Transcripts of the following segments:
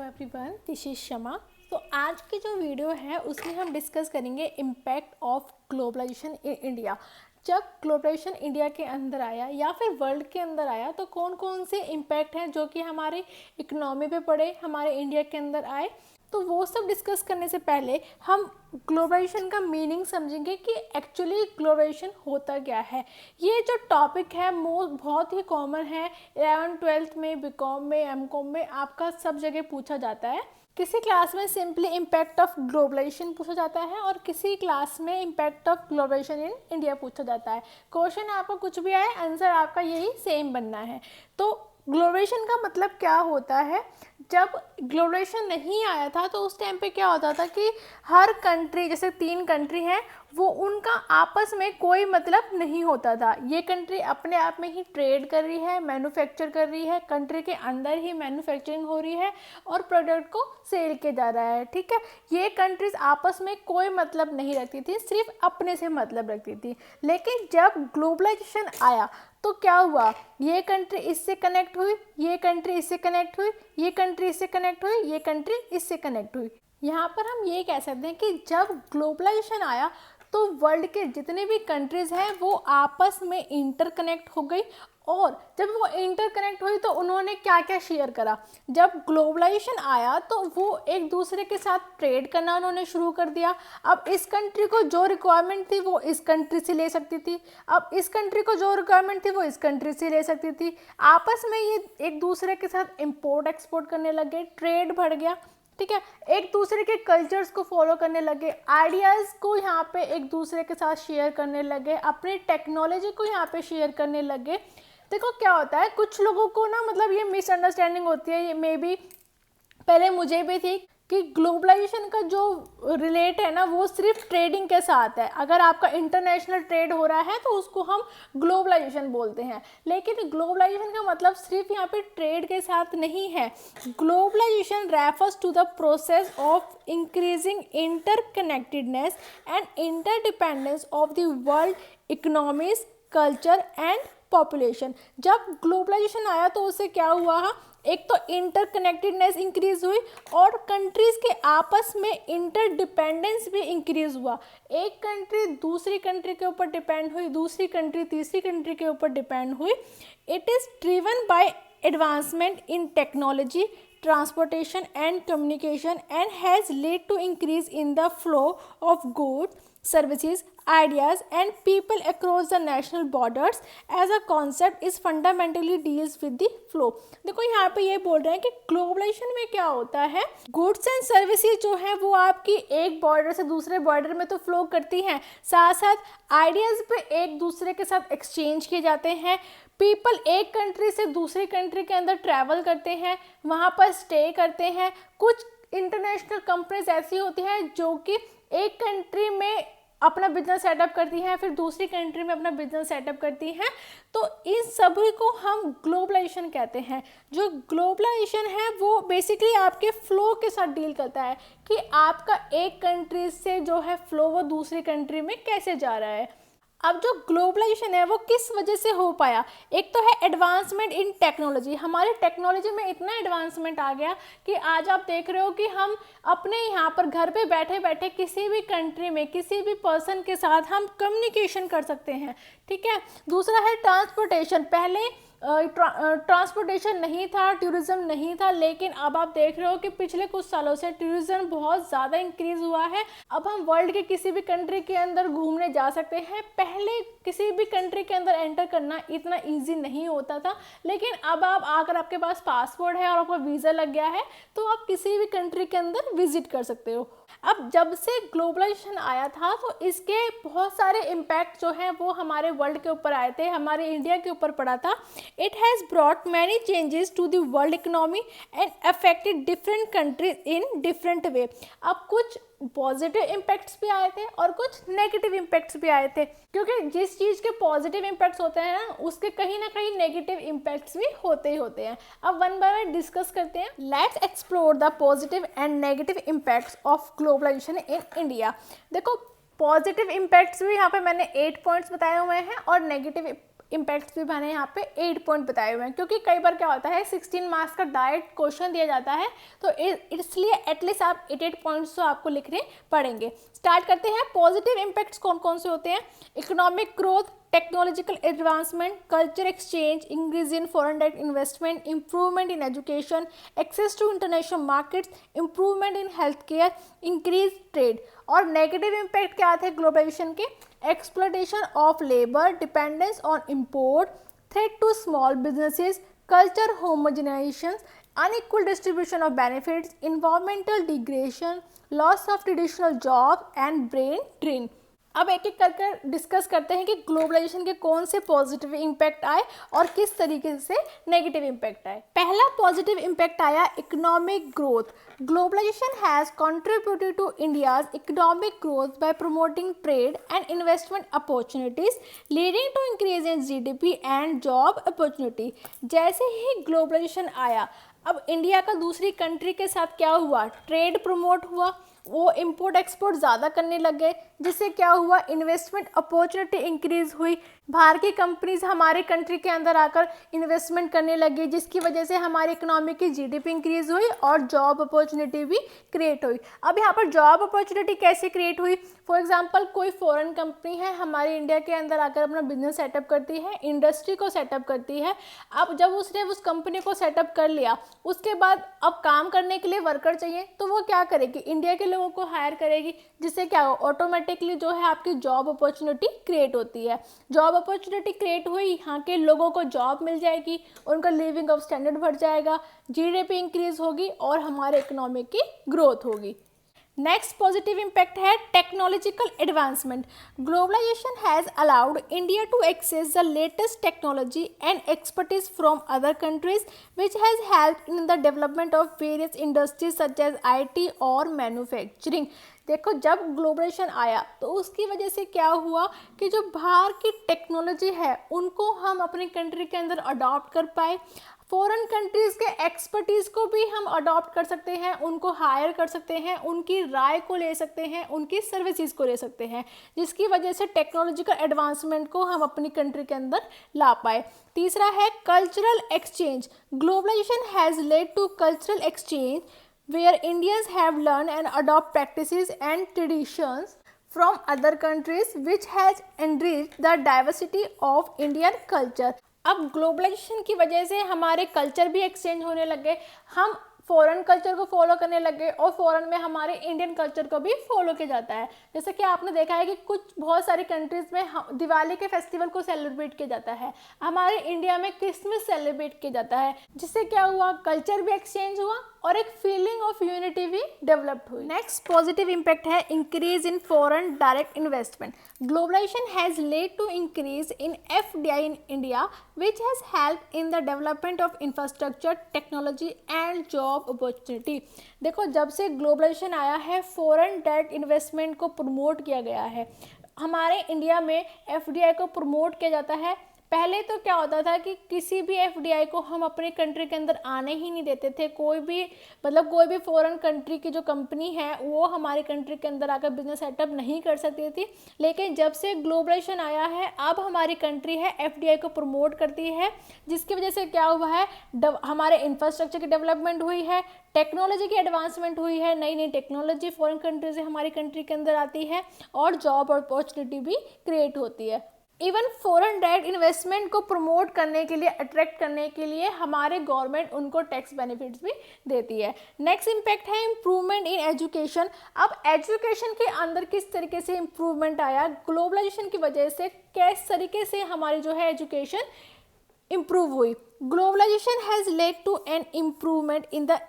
Everyone, this is शमा। तो आज की जो वीडियो है उसमें हम डिस्कस करेंगे impact of globalization in India. जब ग्लोबलाइजेशन इंडिया के अंदर आया या फिर वर्ल्ड के अंदर आया तो कौन कौन से इम्पैक्ट हैं जो कि हमारे इकोनॉमी पे पड़े, हमारे इंडिया के अंदर आए। तो वो सब डिस्कस करने से पहले हम ग्लोबलाइजेशन का मीनिंग समझेंगे कि एक्चुअली ग्लोबलाइजेशन होता क्या है। ये जो टॉपिक है बहुत ही कॉमन है, 11th-12th में, बीकॉम में, एमकॉम में आपका सब जगह पूछा जाता है। किसी क्लास में सिंपली इम्पैक्ट ऑफ ग्लोबलाइजेशन पूछा जाता है और किसी क्लास में impact of globalization in India पूछा जाता है। क्वेश्चन आपको कुछ भी आए, आंसर आपका यही सेम बनना है। तो ग्लोबलाइजेशन का मतलब क्या होता है? जब ग्लोबलाइजेशन नहीं आया था तो उस टाइम पे क्या होता था कि हर कंट्री, जैसे 3 कंट्री हैं, वो उनका आपस में कोई मतलब नहीं होता था। ये कंट्री अपने आप में ही ट्रेड कर रही है, मैन्युफैक्चर कर रही है, कंट्री के अंदर ही मैन्युफैक्चरिंग हो रही है और प्रोडक्ट को सेल किया जा रहा है। ठीक है, ये कंट्रीज आपस में कोई मतलब नहीं रखती थी, सिर्फ अपने से मतलब रखती थी। लेकिन जब ग्लोबलाइजेशन आया तो क्या हुआ? ये कंट्री इससे कनेक्ट हुई, ये कंट्री इससे कनेक्ट हुई, ये कंट्री इससे कनेक्ट हुई, ये कंट्री इससे कनेक्ट हुई। यहाँ पर हम ये कह सकते हैं कि जब ग्लोबलाइजेशन आया तो वर्ल्ड के जितने भी कंट्रीज हैं वो आपस में इंटरकनेक्ट हो गई। और जब वो इंटरकनेक्ट हुई तो उन्होंने क्या क्या शेयर करा? जब ग्लोबलाइजेशन आया तो वो एक दूसरे के साथ ट्रेड करना उन्होंने शुरू कर दिया। अब इस कंट्री को जो रिक्वायरमेंट थी वो इस कंट्री से ले सकती थी, अब इस कंट्री को जो रिक्वायरमेंट थी वो इस कंट्री से ले सकती थी। आपस में ये एक दूसरे के साथ इंपोर्ट एक्सपोर्ट करने लगे, ट्रेड बढ़ गया। ठीक है, एक दूसरे के कल्चर्स को फॉलो करने लगे, आइडियाज़ को यहाँ पे एक दूसरे के साथ शेयर करने लगे, अपनी टेक्नोलॉजी को यहाँ पे शेयर करने लगे। देखो क्या होता है, कुछ लोगों को ना मतलब ये मिसअंडरस्टैंडिंग होती है, ये मे बी पहले मुझे भी थी कि ग्लोबलाइजेशन का जो रिलेट है ना वो सिर्फ ट्रेडिंग के साथ है। अगर आपका इंटरनेशनल ट्रेड हो रहा है तो उसको हम ग्लोबलाइजेशन बोलते हैं। लेकिन ग्लोबलाइजेशन का मतलब सिर्फ यहाँ पे ट्रेड के साथ नहीं है। Globalization refers to the process of increasing interconnectedness and interdependence of the world economies, culture and population. जब ग्लोबलाइजेशन आया तो उससे क्या हुआ? एक तो इंटरकनेक्टेडनेस इंक्रीज हुई और कंट्रीज के आपस में इंटरडिपेंडेंस भी इंक्रीज हुआ। एक कंट्री दूसरी कंट्री के ऊपर डिपेंड हुई, दूसरी कंट्री तीसरी कंट्री के ऊपर डिपेंड हुई। It is driven by advancement in technology, transportation and communication and has led to increase in the flow of goods, services, ideas and people across the national borders as a concept is fundamentally deals with the flow। देखो यहाँ पे ये बोल रहे हैं कि globalisation में क्या होता है, गुड्स एंड सर्विसेज जो है वो आपकी एक बॉर्डर से दूसरे बॉर्डर में तो फ्लो करती हैं, साथ साथ आइडियाज़ पे एक दूसरे के साथ एक्सचेंज किए जाते हैं। पीपल एक कंट्री से दूसरी कंट्री के अंदर ट्रैवल करते हैं, वहाँ पर स्टे करते हैं। कुछ इंटरनेशनल कंपनीज ऐसी होती हैं जो कि एक कंट्री में अपना बिजनेस सेटअप करती हैं, फिर दूसरी कंट्री में अपना बिजनेस सेटअप करती हैं। तो इन सभी को हम ग्लोबलाइजेशन कहते हैं। जो ग्लोबलाइजेशन है वो बेसिकली आपके फ्लो के साथ डील करता है कि आपका एक कंट्री से जो है फ्लो वो दूसरी कंट्री में कैसे जा रहा है। अब जो ग्लोबलाइजेशन है वो किस वजह से हो पाया? एक तो है एडवांसमेंट इन टेक्नोलॉजी। हमारे टेक्नोलॉजी में इतना एडवांसमेंट आ गया कि आज आप देख रहे हो कि हम अपने यहाँ पर घर पे बैठे बैठे किसी भी कंट्री में किसी भी पर्सन के साथ हम कम्युनिकेशन कर सकते हैं। ठीक है, दूसरा है ट्रांसपोर्टेशन। पहले ट्रांसपोर्टेशन नहीं था, टूरिज्म नहीं था, लेकिन अब आप देख रहे हो कि पिछले कुछ सालों से टूरिज्म बहुत ज़्यादा इंक्रीज हुआ है। अब हम वर्ल्ड के किसी भी कंट्री के अंदर घूमने जा सकते हैं। पहले किसी भी कंट्री के अंदर एंटर करना इतना इजी नहीं होता था, लेकिन अब आप अगर आपके पास पासपोर्ट है और आपका वीज़ा लग गया है तो आप किसी भी कंट्री के अंदर विजिट कर सकते हो। अब जब से ग्लोबलाइजेशन आया था तो इसके बहुत सारे इम्पैक्ट जो हैं वो हमारे वर्ल्ड के ऊपर आए थे, हमारे इंडिया के ऊपर पड़ा था। It has brought many changes to the world economy and affected different countries in different way. अब कुछ पॉजिटिव इम्पैक्ट्स भी आए थे और कुछ नेगेटिव इम्पैक्ट्स भी आए थे, क्योंकि जिस चीज़ के पॉजिटिव इम्पैक्ट्स होते हैं ना उसके कहीं ना कहीं नेगेटिव इम्पैक्ट्स भी होते ही होते हैं। अब वन बाय वन डिस्कस करते हैं। Let's explore the positive and negative impacts of globalization in India. देखो पॉजिटिव इम्पैक्ट्स भी यहाँ पे मैंने 8 पॉइंट्स बताए हुए हैं और नेगेटिव इम्पैक्ट्स भी मैंने यहाँ पे 8 पॉइंट बताए हुए हैं, क्योंकि कई बार क्या होता है 16 मार्क्स का डायरेक्ट क्वेश्चन दिया जाता है, तो इसलिए एटलीस्ट आप 8 पॉइंट्स तो आपको लिखने पड़ेंगे। स्टार्ट करते हैं। पॉजिटिव इम्पैक्ट्स कौन कौन से होते हैं? Economic growth, technological advancement, culture exchange, increase in foreign direct investment, improvement in education, access to international markets, improvement in health care, increase trade. और नेगेटिव इम्पैक्ट क्या आते हैं ग्लोबलाइजेशन के? Exploitation of labour, dependence on import, threat to small businesses, culture homogenization, unequal distribution of benefits, environmental degradation, loss of traditional jobs and brain drain। अब एक एक करके discuss करते हैं कि ग्लोबलाइजेशन के कौन से पॉजिटिव इम्पैक्ट आए और किस तरीके से नेगेटिव इम्पैक्ट आए। पहला पॉजिटिव इम्पैक्ट आया economic growth. Globalization has contributed to India's economic growth by promoting trade and investment opportunities leading to increase in GDP and job opportunity. जैसे ही ग्लोबलाइजेशन आया, अब इंडिया का दूसरी कंट्री के साथ क्या हुआ? ट्रेड प्रमोट हुआ, वो इंपोर्ट एक्सपोर्ट ज़्यादा करने लग गए, जिससे क्या हुआ? इन्वेस्टमेंट अपॉर्चुनिटी इंक्रीज हुई। बाहर की कंपनीज हमारे कंट्री के अंदर आकर इन्वेस्टमेंट करने लगी, जिसकी वजह से हमारी इकोनॉमी की जीडीपी इंक्रीज हुई और जॉब अपॉर्चुनिटी भी क्रिएट हुई। अब यहाँ पर जॉब अपॉर्चुनिटी कैसे क्रिएट हुई? फॉर एग्जांपल कोई फॉरेन कंपनी है हमारे इंडिया के अंदर आकर अपना बिजनेस सेटअप करती है, इंडस्ट्री को सेटअप करती है। अब जब उसने उस कंपनी को सेटअप कर लिया, उसके बाद अब काम करने के लिए वर्कर चाहिए, तो वो क्या करेगी? इंडिया के लोगों को हायर करेगी, जिससे क्या हो? ऑटोमेटिकली जो है आपकी जॉब अपॉर्चुनिटी क्रिएट होती है। जॉब अपॉर्चुनिटी क्रिएट हुई, यहाँ के लोगों को जॉब मिल जाएगी, उनका लिविंग ऑफ स्टैंडर्ड बढ़ जाएगा, जीडीपी इंक्रीज होगी और हमारे इकोनॉमी की ग्रोथ होगी। नेक्स्ट पॉजिटिव इम्पैक्ट है technological advancement. Globalization has allowed India to access the latest technology and expertise from other countries which has help in the development of various industries such as IT और manufacturing. देखो, जब globalization आया तो उसकी वजह से क्या हुआ कि जो बाहर की टेक्नोलॉजी है उनको हम अपनी कंट्री के अंदर अडॉप्ट कर पाए। फॉरेन कंट्रीज़ के एक्सपर्टीज़ को भी हम अडॉप्ट कर सकते हैं, उनको हायर कर सकते हैं, उनकी राय को ले सकते हैं, उनकी सर्विसेज को ले सकते हैं, जिसकी वजह से टेक्नोलॉजिकल एडवांसमेंट को हम अपनी कंट्री के अंदर ला पाए। तीसरा है cultural exchange. Globalization has led to cultural exchange where Indians have learned and adopt practices and traditions from other countries which has enriched the diversity of Indian culture। अब globalisation की वजह से हमारे कल्चर भी एक्सचेंज होने लग गए, हम फॉरेन कल्चर को फॉलो करने लग गए और फॉरेन में हमारे इंडियन कल्चर को भी फॉलो किया जाता है। जैसे कि आपने देखा है कि कुछ बहुत सारी कंट्रीज़ में दिवाली के फेस्टिवल को सेलिब्रेट किया जाता है, हमारे इंडिया में क्रिसमस सेलिब्रेट किया जाता है, जिससे क्या हुआ? कल्चर भी एक्सचेंज हुआ और एक फीलिंग ऑफ यूनिटी भी डेवलप्ड हुई। नेक्स्ट पॉजिटिव इम्पैक्ट है increase in foreign direct investment. Globalization has led to increase in FDI in India which has help in the development of infrastructure, technology and job opportunity. देखो, जब से globalisation आया है foreign direct investment को promote किया गया है। हमारे इंडिया में FDI को प्रमोट किया जाता है। पहले तो क्या होता था कि किसी भी FDI को हम अपने कंट्री के अंदर आने ही नहीं देते थे। कोई भी फॉरेन कंट्री की जो कंपनी है वो हमारी कंट्री के अंदर आकर बिजनेस सेटअप नहीं कर सकती थी। लेकिन जब से ग्लोबलाइजेशन आया है, अब हमारी कंट्री है FDI को प्रमोट करती है, जिसकी वजह से क्या हुआ है? हमारे इंफ्रास्ट्रक्चर की डेवलपमेंट हुई है, टेक्नोलॉजी की एडवांसमेंट हुई है, नई नई टेक्नोलॉजी फॉरेन कंट्री से हमारी कंट्री के अंदर आती है और जॉब अपॉर्चुनिटी भी क्रिएट होती है। इवन फॉरेन डायरेक्ट इन्वेस्टमेंट को प्रमोट करने के लिए, अट्रैक्ट करने के लिए हमारे गवर्नमेंट उनको टैक्स बेनिफिट्स भी देती है। नेक्स्ट इम्पैक्ट है इम्प्रूवमेंट इन एजुकेशन। अब एजुकेशन के अंदर किस तरीके से इम्प्रूवमेंट आया ग्लोबलाइजेशन की वजह से, किस तरीके से हमारी जो है एजुकेशन इम्प्रूव हुई। Globalization has led to an improvement in the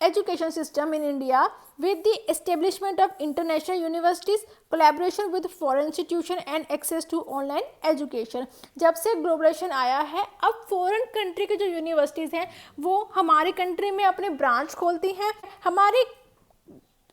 education system in India with the establishment of international universities, collaboration with foreign institution and access to online education। जब से ग्लोबलाइजेशन आया है, अब फॉरेन कंट्री के जो universities हैं वो हमारी कंट्री में अपने ब्रांच खोलती हैं, हमारी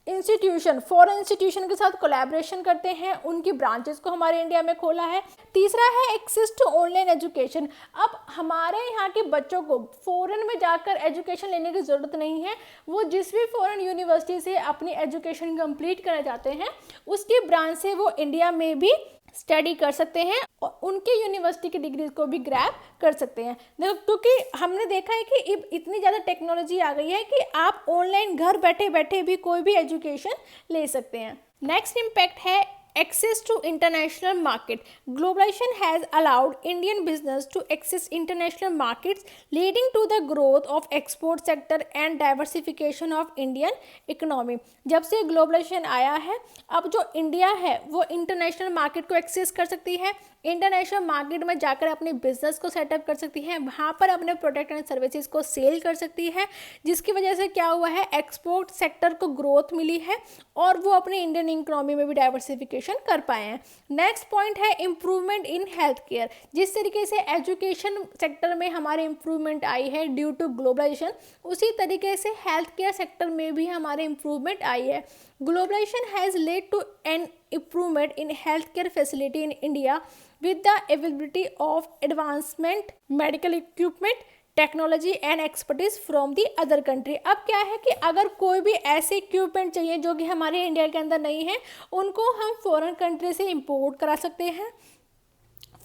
इंस्टीट्यूशन फॉरेन इंस्टीट्यूशन के साथ कोलैबोरेशन करते हैं, उनकी ब्रांचेस को हमारे इंडिया में खोला है। तीसरा है एक्सेस टू ऑनलाइन एजुकेशन। अब हमारे यहाँ के बच्चों को फॉरेन में जाकर एजुकेशन लेने की ज़रूरत नहीं है, वो जिस भी फॉरेन यूनिवर्सिटी से अपनी एजुकेशन कंप्लीट करना चाहते हैं उसकी ब्रांच से वो इंडिया में भी स्टडी कर सकते हैं और उनके यूनिवर्सिटी की डिग्रीज को भी ग्रैब कर सकते हैं। देखो, क्योंकि हमने देखा है कि इतनी ज़्यादा टेक्नोलॉजी आ गई है कि आप ऑनलाइन घर बैठे बैठे भी कोई भी एजुकेशन ले सकते हैं। नेक्स्ट इम्पैक्ट है access to international market. Globalization has allowed Indian business to access international markets, leading to the growth of export sector and diversification of Indian economy. जब से ग्लोबलाइजेशन आया है, अब जो इंडिया है वो इंटरनेशनल मार्केट को एक्सेस कर सकती है, इंटरनेशनल मार्केट में जाकर अपने बिजनेस को सेटअप कर सकती है, वहाँ पर अपने प्रोडक्ट एंड सर्विसेज को सेल कर सकती है, जिसकी वजह से क्या हुआ है, एक्सपोर्ट सेक्टर को ग्रोथ मिली है और वो अपने इंडियन इकोनॉमी में भी डाइवर्सिफिकेशन कर पाए हैं। नेक्स्ट पॉइंट है इम्प्रूवमेंट इन हेल्थ केयर। जिस तरीके से एजुकेशन सेक्टर में हमारे इम्प्रूवमेंट आई है ड्यू टू ग्लोबलाइजेशन, उसी तरीके से हेल्थ केयर सेक्टर में भी हमारे इम्प्रूवमेंट आई है। Globalisation has led to an improvement in healthcare facility in India with the availability of advancement medical equipment, technology and expertise from the other country. अब क्या है कि अगर कोई भी ऐसे इक्विपमेंट चाहिए जो कि हमारे इंडिया के अंदर नहीं है, उनको हम फॉरेन कंट्री से इंपोर्ट करा सकते हैं।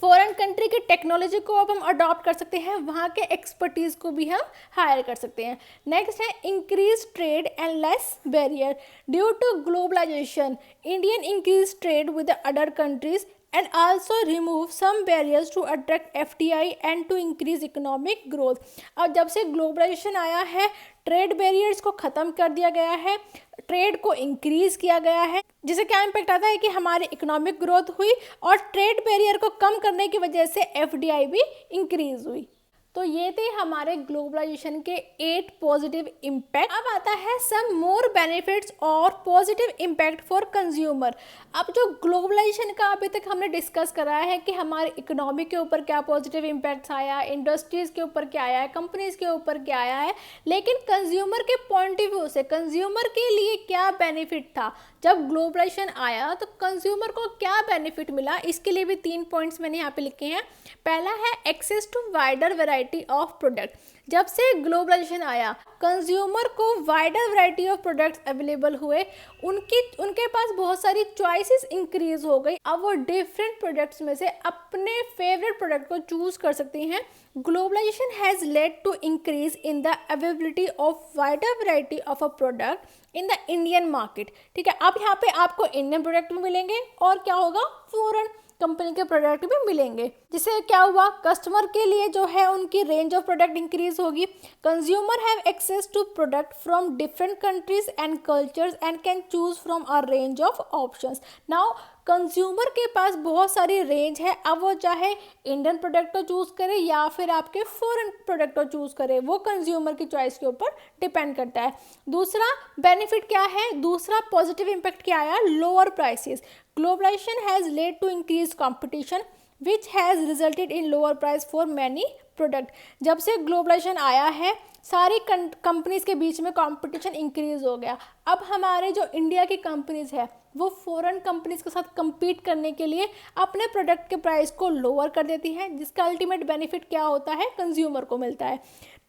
फॉरेन कंट्री की टेक्नोलॉजी को अब हम अडॉप्ट कर सकते हैं, वहाँ के एक्सपर्टीज को भी हम हायर कर सकते हैं। नेक्स्ट है increase trade and less barrier. Due to globalisation Indian increase trade with the other countries and also remove some barriers to attract FDI and to increase economic growth। अब जब से ग्लोबलाइजेशन आया है, trade barriers को ख़त्म कर दिया गया है, ट्रेड को इंक्रीज किया गया है, जिससे क्या इम्पैक्ट आता है कि हमारी इकोनॉमिक ग्रोथ हुई और ट्रेड बैरियर को कम करने की वजह से FDI भी इंक्रीज हुई। तो ये थे हमारे ग्लोबलाइजेशन के 8 पॉजिटिव इम्पैक्ट। अब आता है सम मोर बेनिफिट्स और पॉजिटिव इम्पैक्ट फॉर कंज्यूमर। अब जो ग्लोबलाइजेशन का अभी तक हमने डिस्कस करा है कि हमारे इकोनॉमी के ऊपर क्या पॉजिटिव इम्पैक्ट्स आया, इंडस्ट्रीज़ के ऊपर क्या आया है, कंपनीज़ के ऊपर क्या आया है, लेकिन कंज्यूमर के पॉइंट ऑफ व्यू से कंज्यूमर के लिए क्या बेनिफिट था जब ग्लोबलाइजेशन आया, तो कंज्यूमर को क्या बेनिफिट मिला, इसके लिए भी 3 पॉइंट्स मैंने यहाँ पे लिखे हैं। पहला है access to wider variety of product. जब से ग्लोबलाइजेशन आया, कंज्यूमर को wider variety of products available हुए, उनके पास बहुत सारी चॉइसेस इंक्रीज हो गई। अब वो डिफरेंट प्रोडक्ट्स में से अपने फेवरेट प्रोडक्ट को चूज कर सकती हैं। Globalisation has led to increase in the availability of wider variety of a product in the Indian market. ठीक है, अब यहाँ पे आपको इंडियन प्रोडक्ट भी मिलेंगे और क्या होगा, फॉरेन कंपनी के प्रोडक्ट भी मिलेंगे, जिससे क्या हुआ, कस्टमर के लिए जो है उनकी रेंज ऑफ प्रोडक्ट इंक्रीज होगी। Consumer have access to product from different countries and cultures and can choose from a range of options. Now consumer के पास बहुत सारी रेंज है, अब वो चाहे इंडियन प्रोडक्ट को चूज़ करे या फिर आपके फॉरेन प्रोडक्ट को चूज़ करे, वो कंज्यूमर की चॉइस के ऊपर डिपेंड करता है। दूसरा बेनिफिट क्या है, दूसरा पॉजिटिव इम्पैक्ट क्या आया, lower prices. Globalisation has led to increase competition which has resulted in lower price for many product. जब से ग्लोबलाइजेशन आया है, सारी कंपनीज के बीच में कंपटीशन इंक्रीज हो गया। अब हमारे जो इंडिया की कंपनीज है वो फॉरेन कंपनीज के साथ compete करने के लिए अपने प्रोडक्ट के प्राइस को लोअर कर देती हैं, जिसका अल्टीमेट बेनिफिट क्या होता है, कंज्यूमर को मिलता है।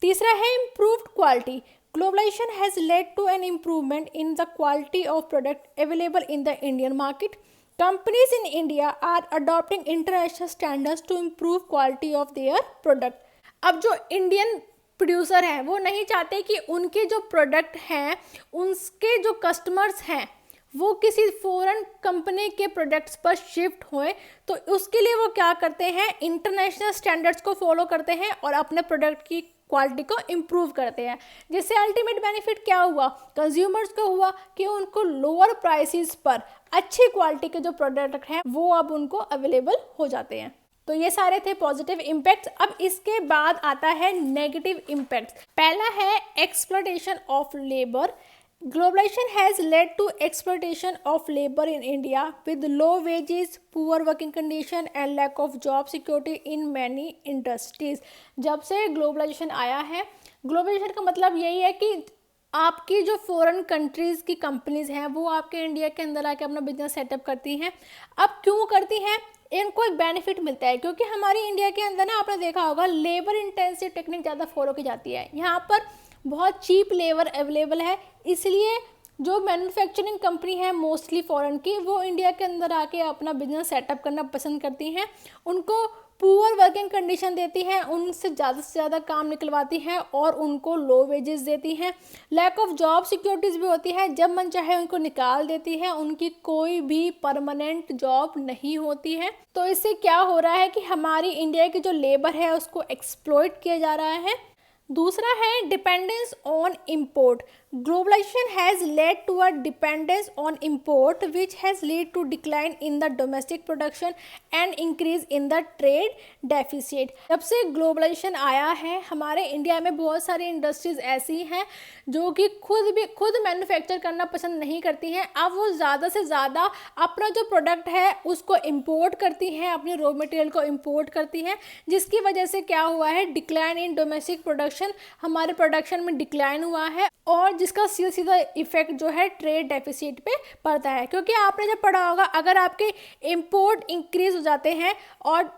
तीसरा है improved quality. Globalisation has led to an improvement in the quality of product available in the Indian market. Companies in India are adopting international standards to improve quality of their product। अब जो Indian producer हैं वो नहीं चाहते कि उनके जो product हैं, उनके जो कस्टमर्स हैं, वो किसी फॉरेन कंपनी के प्रोडक्ट्स पर शिफ्ट हुए, तो उसके लिए वो क्या करते हैं, इंटरनेशनल स्टैंडर्ड्स को फॉलो करते हैं और अपने प्रोडक्ट की क्वालिटी को इम्प्रूव करते हैं, जिससे अल्टीमेट बेनिफिट क्या हुआ, कंज्यूमर्स को हुआ कि उनको लोअर प्राइसेस पर अच्छी क्वालिटी के जो प्रोडक्ट हैं वो अब उनको अवेलेबल हो जाते हैं। तो ये सारे थे पॉजिटिव इम्पैक्ट्स। अब इसके बाद आता है नेगेटिव इम्पैक्ट्स। पहला है exploitation of labour. Globalization has led to exploitation of labor in India with low wages, poor working condition and lack of job security in many industries। जब से ग्लोबलाइजेशन आया है, ग्लोबलाइजेशन का मतलब यही है कि आपकी जो फॉरेन कंट्रीज़ की कंपनीज़ हैं वो आपके इंडिया के अंदर आके अपना बिजनेस सेटअप करती हैं। अब क्यों करती हैं, इनको एक बेनिफिट मिलता है, क्योंकि हमारी इंडिया के अंदर ना, आपने देखा होगा, लेबर इंटेंसिव टेक्निक ज़्यादा फॉलो की जाती है। यहाँ पर बहुत चीप लेबर अवेलेबल है, इसलिए जो मैन्युफैक्चरिंग कंपनी है मोस्टली फॉरेन की, वो इंडिया के अंदर आके अपना बिजनेस सेटअप करना पसंद करती हैं। उनको पुअर वर्किंग कंडीशन देती हैं, उनसे से ज़्यादा काम निकलवाती हैं और उनको लो वेजेस देती हैं। लैक ऑफ जॉब सिक्योरिटीज़ भी होती है, जब मन चाहे उनको निकाल देती है, उनकी कोई भी परमानेंट जॉब नहीं होती है। तो इससे क्या हो रहा है कि हमारी इंडिया की जो लेबर है उसको एक्सप्लॉइट किया जा रहा है। दूसरा है dependence on import. Globalisation has led to a dependence on import which has lead to decline in the domestic production and increase in the trade deficit. जब से ग्लोबलाइजेशन आया है हमारे इंडिया में बहुत सारी इंडस्ट्रीज ऐसी हैं जो कि खुद मैन्युफैक्चर करना पसंद नहीं करती हैं। अब वो ज़्यादा से ज़्यादा अपना जो प्रोडक्ट है उसको इम्पोर्ट करती हैं, अपने रॉ मटेरियल को इम्पोर्ट करती हैं, जिसकी वजह से क्या हुआ है, डिक्लाइन इन डोमेस्टिक प्रोडक्शन, हमारे प्रोडक्शन में डिक्लाइन हुआ है और जिसका सीधा इफेक्ट जो है ट्रेड डेफिसिट पे पड़ता है। क्योंकि आपने जब पढ़ा होगा, अगर आपके इम्पोर्ट इंक्रीज हो जाते हैं और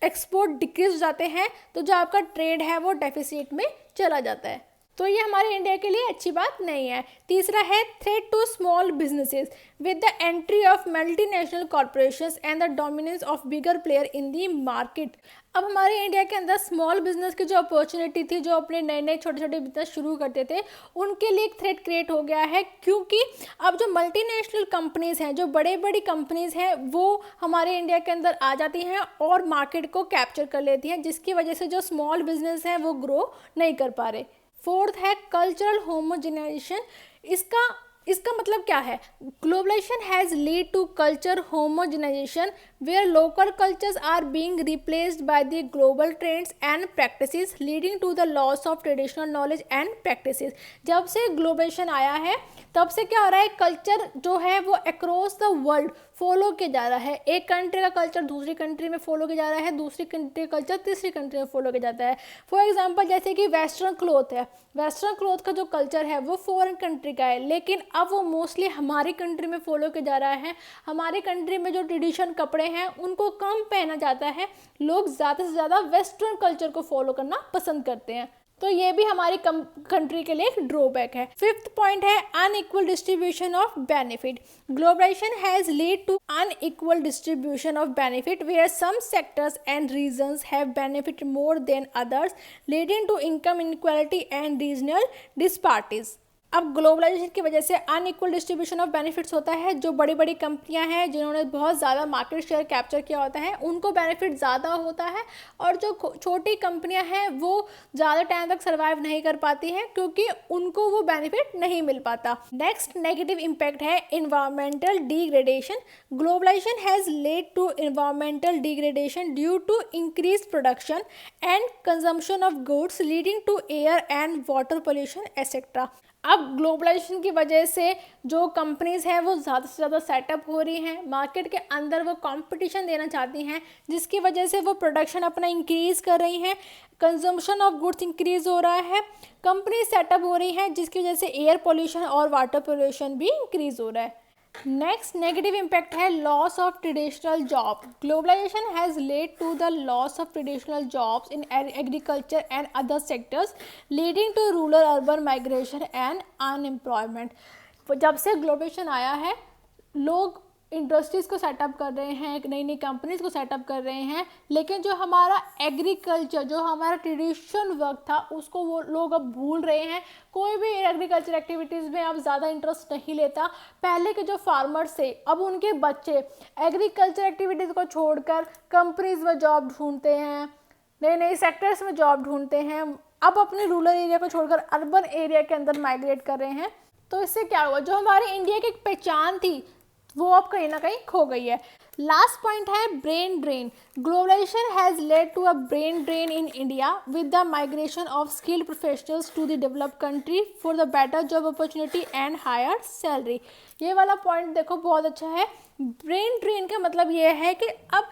एक्सपोर्ट डिक्रीज हो जाते हैं तो जो आपका ट्रेड है वो डेफिसिट में चला जाता है। तो ये हमारे इंडिया के लिए अच्छी बात नहीं है। तीसरा है threat to small businesses with the entry of multinational corporations and the dominance of bigger player in the market. अब हमारे इंडिया के अंदर स्मॉल बिजनेस की जो अपॉर्चुनिटी थी, जो अपने नए छोटे छोटे बिजनेस शुरू करते थे, उनके लिए एक थ्रेट क्रिएट हो गया है। क्योंकि अब जो मल्टीनेशनल कंपनीज हैं, जो बड़ी कंपनीज हैं, वो हमारे इंडिया के अंदर आ जाती हैं और मार्केट को कैप्चर कर लेती हैं, जिसकी वजह से जो स्मॉल बिजनेस हैं वो ग्रो नहीं कर पा रहे। फोर्थ है कल्चरल होमोजेनाइजेशन। इसका मतलब क्या है? Globalisation has lead to culture homogenisation where local cultures are being replaced by the global trends and practices leading to the loss of traditional knowledge and practices. जब से ग्लोबलाइजेशन आया है तब से क्या हो रहा है, कल्चर जो है वो अक्रॉस द वर्ल्ड फॉलो किया जा रहा है। एक कंट्री का कल्चर दूसरी कंट्री में फॉलो किया जा रहा है, दूसरी कंट्री का कल्चर तीसरी कंट्री में फॉलो किया जाता है। फॉर एग्जांपल जैसे कि वेस्टर्न क्लॉथ है, वेस्टर्न क्लॉथ का जो कल्चर है वो फॉरेन कंट्री का है, लेकिन अब वो मोस्टली हमारी कंट्री में फॉलो किया जा रहा है। हमारी कंट्री में जो ट्रेडिशन कपड़े हैं उनको कम पहना जाता है, लोग ज़्यादा से ज़्यादा वेस्टर्न कल्चर को फॉलो करना पसंद करते हैं। तो ये भी हमारी कंट्री के लिए एक ड्रॉबैक है। फिफ्थ पॉइंट है unequal distribution of benefit. Globalisation has lead to unequal distribution of benefit where some sectors and regions have benefit more than others leading to income inequality and regional disparities. अब globalisation की वजह से unequal distribution of benefits होता है। जो बड़ी बड़ी कंपनियां हैं जिन्होंने बहुत ज़्यादा मार्केट शेयर कैप्चर किया होता है उनको बेनिफिट ज़्यादा होता है, और जो छोटी कंपनियां हैं वो ज़्यादा टाइम तक सर्वाइव नहीं कर पाती हैं क्योंकि उनको वो बेनिफिट नहीं मिल पाता। नेक्स्ट नेगेटिव इम्पैक्ट है environmental degradation. Globalisation has led to environmental degradation due to increase production and consumption of goods leading to air and water pollution etcetera. अब ग्लोबलाइजेशन की वजह से जो कंपनीज़ हैं वो ज़्यादा से ज़्यादा सेटअप हो रही हैं, मार्केट के अंदर वो कंपटीशन देना चाहती हैं, जिसकी वजह से वो प्रोडक्शन अपना इंक्रीज़ कर रही हैं, कंजम्पशन ऑफ गुड्स इंक्रीज़ हो रहा है, कंपनी सेटअप हो रही हैं, जिसकी वजह से एयर पोल्यूशन और वाटर पोल्यूशन भी इंक्रीज़ हो रहा है। नेक्स्ट नेगेटिव इम्पैक्ट है loss of traditional job. Globalisation has led to the loss of traditional jobs in agriculture and other sectors leading to rural urban migration and unemployment. जब से globalisation आया है लोग इंडस्ट्रीज़ को सेटअप कर रहे हैं, नई नई कंपनीज़ को सेटअप कर रहे हैं, लेकिन जो हमारा एग्रीकल्चर, जो हमारा ट्रेडिशन वर्क था, उसको वो लोग अब भूल रहे हैं। कोई भी एग्रीकल्चर एक्टिविटीज़ में अब ज़्यादा इंटरेस्ट नहीं लेता। पहले के जो फार्मर्स थे अब उनके बच्चे एग्रीकल्चर एक्टिविटीज़ को छोड़कर कंपनीज़ में जॉब ढूंढते हैं, नए नए सेक्टर्स में जॉब ढूंढते हैं, अब अपने रूरल एरिया को छोड़कर अर्बन एरिया के अंदर माइग्रेट कर रहे हैं। तो इससे क्या हुआ, जो हमारे इंडिया की एक पहचान थी वो अब कहीं ना कहीं खो गई है। लास्ट पॉइंट है brain drain. Globalisation has led to a brain drain in India with the migration of skilled professionals to the developed country for the better job opportunity and higher salary. ये वाला point देखो बहुत अच्छा है। Brain drain का मतलब ये है कि अब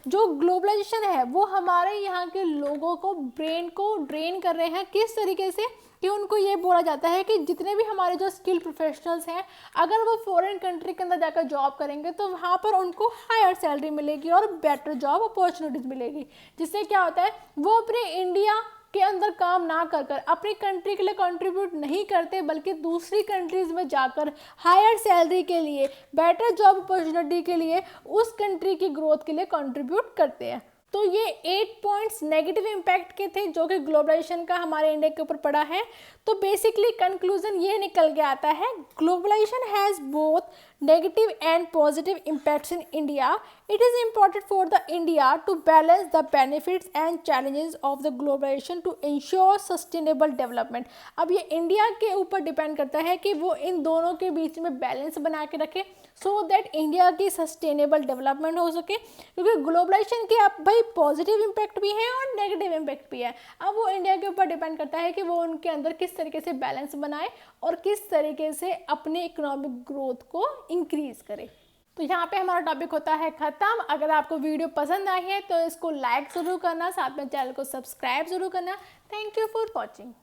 जो ग्लोबलाइजेशन है वो हमारे यहाँ के लोगों को, ब्रेन को ड्रेन कर रहे हैं। किस तरीके से कि उनको ये बोला जाता है कि जितने भी हमारे जो स्किल प्रोफेशनल्स हैं अगर वो फॉरेन कंट्री के अंदर जाकर जॉब करेंगे तो वहाँ पर उनको हायर सैलरी मिलेगी और बेटर जॉब अपॉर्चुनिटीज़ मिलेगी, जिससे क्या होता है वो अपने इंडिया के अंदर काम ना कर कर, अपनी कंट्री के लिए कंट्रीब्यूट नहीं करते, बल्कि दूसरी कंट्रीज़ में जाकर हायर सैलरी के लिए, बेटर जॉब अपॉर्चुनिटी के लिए, उस कंट्री की ग्रोथ के लिए कंट्रीब्यूट करते हैं। तो ये 8 पॉइंट्स नेगेटिव इम्पैक्ट के थे जो कि ग्लोबलाइजेशन का हमारे इंडिया के ऊपर पड़ा है। तो बेसिकली कंक्लूजन ये निकल के आता है, globalisation has both negative and positive impacts in India. It is important for the India to balance the benefits and challenges of the globalization to ensure sustainable development. अब ये इंडिया के ऊपर depend करता है कि वो इन दोनों के बीच में बैलेंस बना के रखे, सो दैट इंडिया की सस्टेनेबल डेवलपमेंट हो सके। क्योंकि ग्लोबलाइजेशन के अब भाई पॉजिटिव इम्पैक्ट भी है और नेगेटिव इम्पैक्ट भी है। अब वो इंडिया के ऊपर डिपेंड करता है कि वो उनके अंदर किस तरीके से बैलेंस बनाए और किस तरीके से अपने इकोनॉमिक ग्रोथ को इंक्रीज करे। तो यहाँ पे हमारा टॉपिक होता है ख़त्म। अगर आपको वीडियो पसंद आई है तो इसको लाइक ज़रूर करना, साथ में चैनल को सब्सक्राइब ज़रूर करना। Thank you for watching.